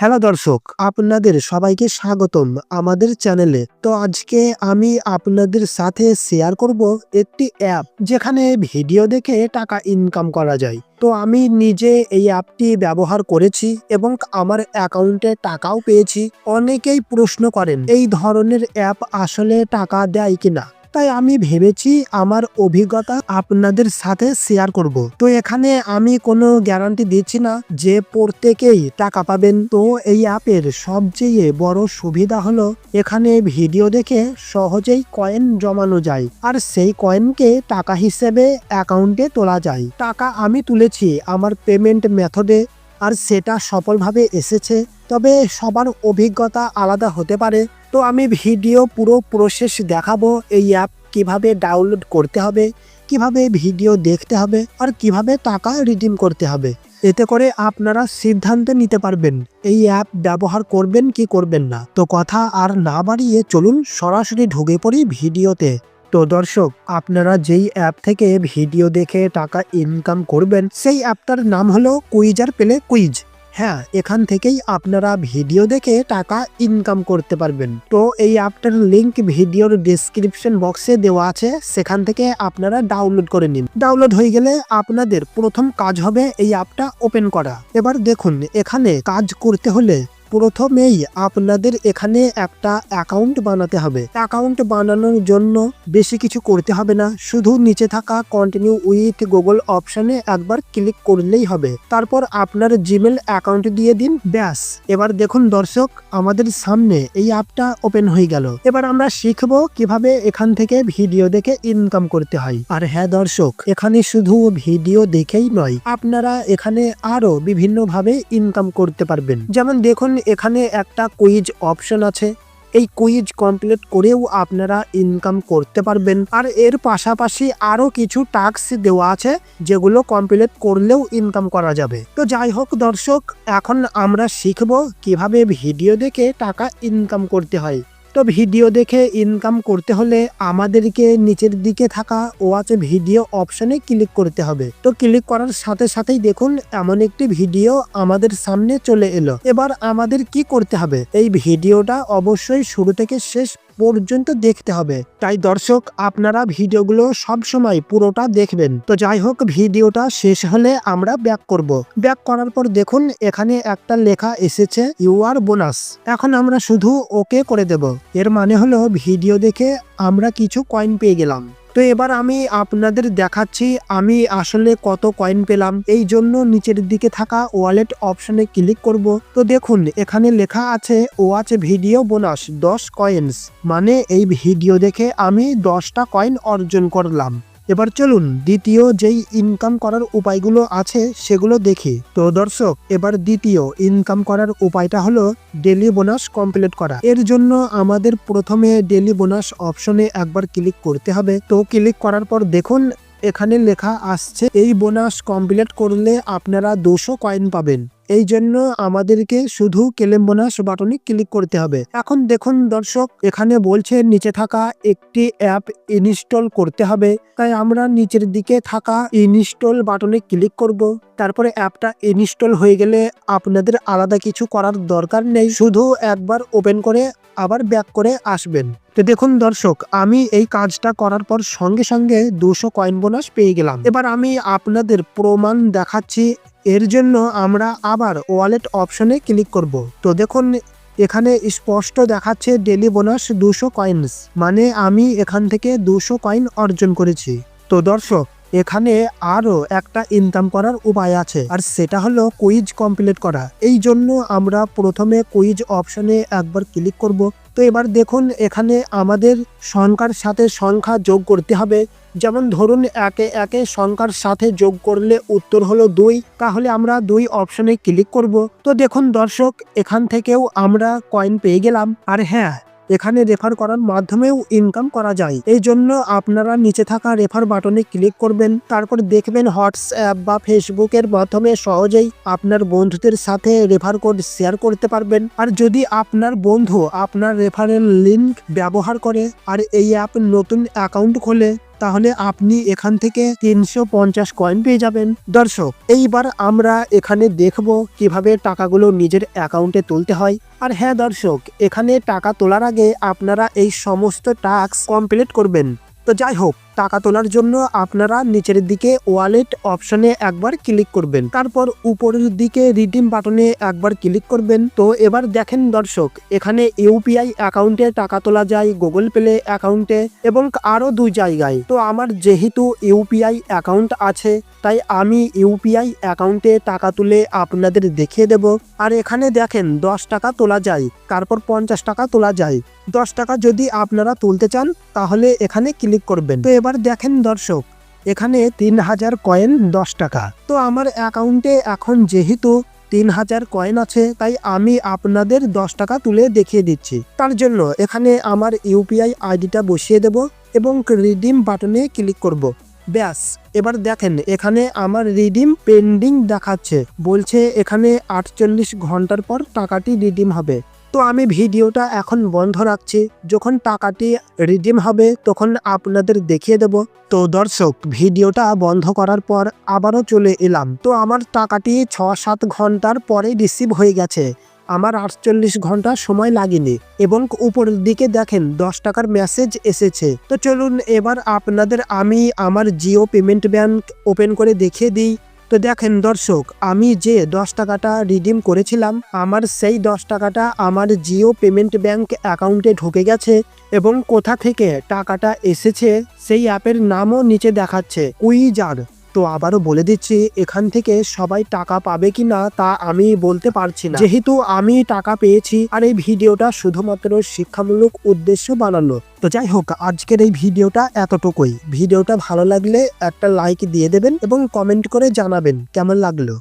Hello দর্শক, আপনাদের সবাইকে স্বাগতম আমাদের চ্যানেলে। তো আজকে আমি আপনাদের সাথে শেয়ার করব একটি অ্যাপ যেখানে ভিডিও দেখে টাকা ইনকাম করা যায়। তো আমি নিজে এই অ্যাপটি ব্যবহার করেছি এবং আমার অ্যাকাউন্টে টাকাও পেয়েছি। অনেকেই প্রশ্ন করেন এই ধরনের অ্যাপ আসলে টাকা দেয় কিনা, তাই আমি ভেবেছি আমার অভিজ্ঞতা আপনাদের সাথে শেয়ার করব। তো এখানে আমি কোনো গ্যারান্টি দিচ্ছি না যে প্রত্যেকেই টাকা পাবেন। তো এই অ্যাপের সবচেয়ে বড় সুবিধা হলো এখানে ভিডিও দেখে সহজেই কয়েন জমানো যায়, আর সেই কয়েনকে টাকা হিসেবে অ্যাকাউন্টে তোলা যায়। টাকা আমি তুলেছি আমার পেমেন্ট মেথডে, আর সেটা সফলভাবে এসেছে। তবে সবার অভিজ্ঞতা আলাদা হতে পারে। তো আমি ভিডিও পুরো প্রসেস দেখাবো, এই অ্যাপ কিভাবে ডাউনলোড করতে হবে, কিভাবে ভিডিও দেখতে হবে, আর কিভাবে টাকা রিডিম করতে হবে। এতে করে আপনারা সিদ্ধান্ত নিতে পারবেন এই অ্যাপ ব্যবহার করবেন কি করবেন না। তো কথা আর না বাড়িয়ে চলুন সরাসরি ঢুকে পড়ি ভিডিওতে। তো দর্শক, আপনারা যেই অ্যাপ থেকে ভিডিও দেখে টাকা ইনকাম করবেন সেই অ্যাপটার নাম হলো কুইজার প্লে কুইজ। হ্যাঁ, এখান থেকেই আপনারা ভিডিও দেখে টাকা ইনকাম করতে পারবেন। তো এই অ্যাপটার লিংক ভিডিওর ডেসক্রিপশন বক্সে দেওয়া আছে, সেখান থেকে আপনারা ডাউনলোড করে নিন। ডাউনলোড হয়ে গেলে আপনাদের প্রথম কাজ হবে এই অ্যাপটা ওপেন করা। এবার দেখুন, এখানে কাজ করতে হলে প্রথমেই আপনাদের এখানে একটা অ্যাকাউন্ট বানাতে হবে। অ্যাকাউন্ট বানানোর জন্য বেশি কিছু করতে হবে না, শুধু নিচে থাকা কন্টিনিউ উইথ গুগল অপশনে একবার ক্লিক করলেই হবে। তারপর আপনার জিমেল অ্যাকাউন্ট দিয়ে দিন, ব্যাস। এবার দেখুন দর্শক, আমাদের সামনে এই অ্যাপটা ওপেন হয়ে গেল। এবার আমরা শিখবো কিভাবে এখান থেকে ভিডিও দেখে ইনকাম করতে হয়। আর হ্যাঁ দর্শক, এখানে শুধু ভিডিও দেখেই নয়, আপনারা এখানে আরো বিভিন্ন ভাবে ইনকাম করতে পারবেন। যেমন দেখুন, এখানে একটা কুইজ অপশন আছে, এই কুইজ কমপ্লিট করেও আপনারা ইনকাম করতে পারবেন। আর এর পাশাপাশি আরো কিছু টাস্ক দেওয়া আছে যেগুলো কমপ্লিট করলেও ইনকাম করা যাবে। তো যাই হোক দর্শক, এখন আমরা শিখবো কিভাবে ভিডিও দেখে টাকা ইনকাম করতে হয়। তো ভিডিও দেখে ইনকাম করতে হলে আমাদেরকে নিচের দিকে থাকা ওয়াচ ভিডিও অপশনে ক্লিক করতে হবে। তো ক্লিক করার সাথে সাথেই দেখুন এমন একটি ভিডিও আমাদের সামনে চলে এলো। এবার আমাদের কি করতে হবে, এই ভিডিওটা অবশ্যই শুরু থেকে শেষ পর্যন্ত দেখতে হবে। তাই দর্শক, আপনারা ভিডিওগুলো সবসময় পুরোটা দেখবেন। তো যাই হোক, ভিডিওটা শেষ হলে আমরা ব্যাক করব। ব্যাক করার পর দেখুন এখানে একটা লেখা এসেছে ইউআর বোনাস। এখন আমরা শুধু ওকে করে দেব। এর মানে হলো ভিডিও দেখে আমরা কিছু কয়েন পেয়ে গেলাম। তো এবার আমি আপনাদের দেখাচ্ছি আমি আসলে কত কয়েন পেলাম। এই জন্য নিচের দিকে থাকা ওয়ালেট অপশনে ক্লিক করব। তো দেখুন এখানে লেখা আছে ওয়াচ ভিডিও বোনাস 10 কয়েন্স, মানে এই ভিডিও দেখে আমি 10টা কয়েন অর্জন করলাম। এবার চলুন দ্বিতীয় যেই ইনকাম করার উপায়গুলো আছে সেগুলো দেখি। তো দর্শক, এবার দ্বিতীয় ইনকাম করার উপায়টা হলো ডেইলি বোনাস কমপ্লিট করা। এর জন্য আমাদের প্রথমে ডেইলি বোনাস অপশনে একবার ক্লিক করতে হবে। তো ক্লিক করার পর দেখুন এখানে লেখা আসছে এই বোনাস কমপ্লিট করলে আপনারা 200 কয়েন পাবেন। এই জন্য আমাদেরকে শুধু ক্লেম বোনাস বাটনে ক্লিক করতে হবে। এখন দেখুন দর্শক, এখানে বলছে নিচে থাকা একটি অ্যাপ ইনস্টল করতে হবে। তাই আমরা নিচের দিকে থাকা ইনস্টল বাটনে ক্লিক করব। তারপরে অ্যাপটা ইনস্টল হয়ে গেলে আপনাদের আলাদা কিছু করার দরকার নেই, শুধু একবার ওপেন করে আবার ব্যাক করে আসবেন। তো দেখুন দর্শক, আমি এই কাজটা করার পর সঙ্গে সঙ্গে 200 কয়েন বোনাস পেয়ে গেলাম। এবার আমি আপনাদের প্রমাণ দেখাচ্ছি। এর জন্য আমরা আবার ওয়ালেট অপশনে ক্লিক করব। তো দেখুন এখানে স্পষ্ট দেখাচ্ছে ডেইলি বোনাস 200 কয়েন্স, মানে আমি এখান থেকে 200 কয়েন অর্জন করেছি। তো দর্শক, এখানে আরো একটা ইনকাম করার উপায় আছে, আর সেটা হলো কুইজ কমপ্লিট করা। এই জন্য আমরা প্রথমে কুইজ অপশনে একবার ক্লিক করব। তো এবার দেখুন এখানে আমাদের সংখ্যার সাথে সংখ্যা যোগ করতে হবে। যেমন ধরুন একে একে সংখ্যার সাথে যোগ করলে উত্তর হলো 2, তাহলে আমরা 2 অপশনে ক্লিক করব। তো দেখুন দর্শক, এখান থেকেও আমরা কয়েন পেয়ে গেলাম। আর হ্যাঁ, এখানে রেফার করার মাধ্যমেও ইনকাম করা যায়। এই জন্য আপনারা নিচে থাকা রেফার বাটনে ক্লিক করবেন। তারপর দেখবেন হোয়াটসঅ্যাপ বা ফেসবুকের মাধ্যমে সহজেই আপনার বন্ধুদের সাথে রেফার কোড শেয়ার করতে পারবেন। আর যদি আপনার বন্ধু আপনার রেফারেল লিংক ব্যবহার করে আর এই অ্যাপ নতুন অ্যাকাউন্ট খোলে, তাহলে আপনি এখান থেকে 350 কয়েন পেয়ে যাবেন। দর্শক, এইবার আমরা এখানে দেখব কিভাবে টাকাগুলো নিজের অ্যাকাউন্টে তুলতে হয়। আর হ্যাঁ দর্শক, এখানে টাকা তোলার আগে আপনারা এই সমস্ত টাস্ক কমপ্লিট করবেন। তো যাই হোক, টাকা তোলার জন্য আপনারা নিচের দিকে ওয়ালেট অপশনে একবার ক্লিক করবেন, তারপর উপরের দিকে রিডিম বাটনে একবার ক্লিক করবেন। তো এবার দেখেন দর্শক, এখানে ইউপিআই অ্যাকাউন্টে টাকা তোলা যায়, গুগল পে অ্যাকাউন্টে এবং আরো 2 জায়গায়। তো আমার যেহেতু ইউপিআই অ্যাকাউন্ট আছে, তাই আমি ইউপিআই অ্যাকাউন্টে টাকা তুলে আপনাদের দেখিয়ে দেব। আর এখানে দেখেন 10 টাকা তোলা যায়, তারপর 50 টাকা তোলা যায়। 10 টাকা যদি আপনারা তুলতে চান তাহলে এখানে ক্লিক করবেন। তো এবার দেখেন দর্শক, এখানে 3000 কয়েন 10 টাকা। তো আমার অ্যাকাউন্টে এখন যেহেতু 3000 কয়েন আছে, তাই আমি আপনাদের 10 টাকা তুলে দেখিয়ে দিচ্ছি। তার জন্য এখানে আমার ইউপিআই আইডিটা বসিয়ে দেব এবং রিডিম বাটনে ক্লিক করব। ব্যাস, এবার দেখেন এখানে আমার রিডিম পেন্ডিং দেখাচ্ছে, বলছে এখানে 48 ঘন্টার পর টাকাটি রিডিম হবে। তো আমি ভিডিওটা এখন বন্ধ রাখছি, যখন টাকাটি রিডিম হবে তখন আপনাদের দেখিয়ে দেব। তো দর্শক, ভিডিওটা বন্ধ করার পর আবারও চলে এলাম। তো আমার টাকাটি 6-7 ঘন্টার পরে রিসিভ হয়ে গেছে, আমার 48 ঘন্টা সময় লাগেনি এবং উপরের দিকে দেখেন 10 টাকার মেসেজ এসেছে। তো চলুন এবার আপনাদের আমি আমার জিও পেমেন্ট ব্যাংক ওপেন করে দেখিয়ে দিই। তো দেখেন দর্শক, আমি যে 10 টাকাটা রিডিম করেছিলাম, আমার সেই 10 টাকাটা আমার জিও পেমেন্ট ব্যাংক অ্যাকাউন্টে ঢুকে গেছে এবং কোথা থেকে টাকাটা এসেছে সেই অ্যাপের নামও নিচে দেখাচ্ছে, কুইজার। তো আবারও বলে দিচ্ছি, এখান থেকে সবাই টাকা পাবে কিনা তা আমি বলতে পারছি না, যেহেতু আমি টাকা পেয়েছি। আর এই ভিডিওটা শুধুমাত্র শিক্ষামূলক উদ্দেশ্য বানানো। তো যাই হোক, আজকের এই ভিডিওটা এতটুকুই। ভিডিওটা ভালো লাগলে একটা লাইক দিয়ে দেবেন এবং কমেন্ট করে জানাবেন কেমন লাগলো।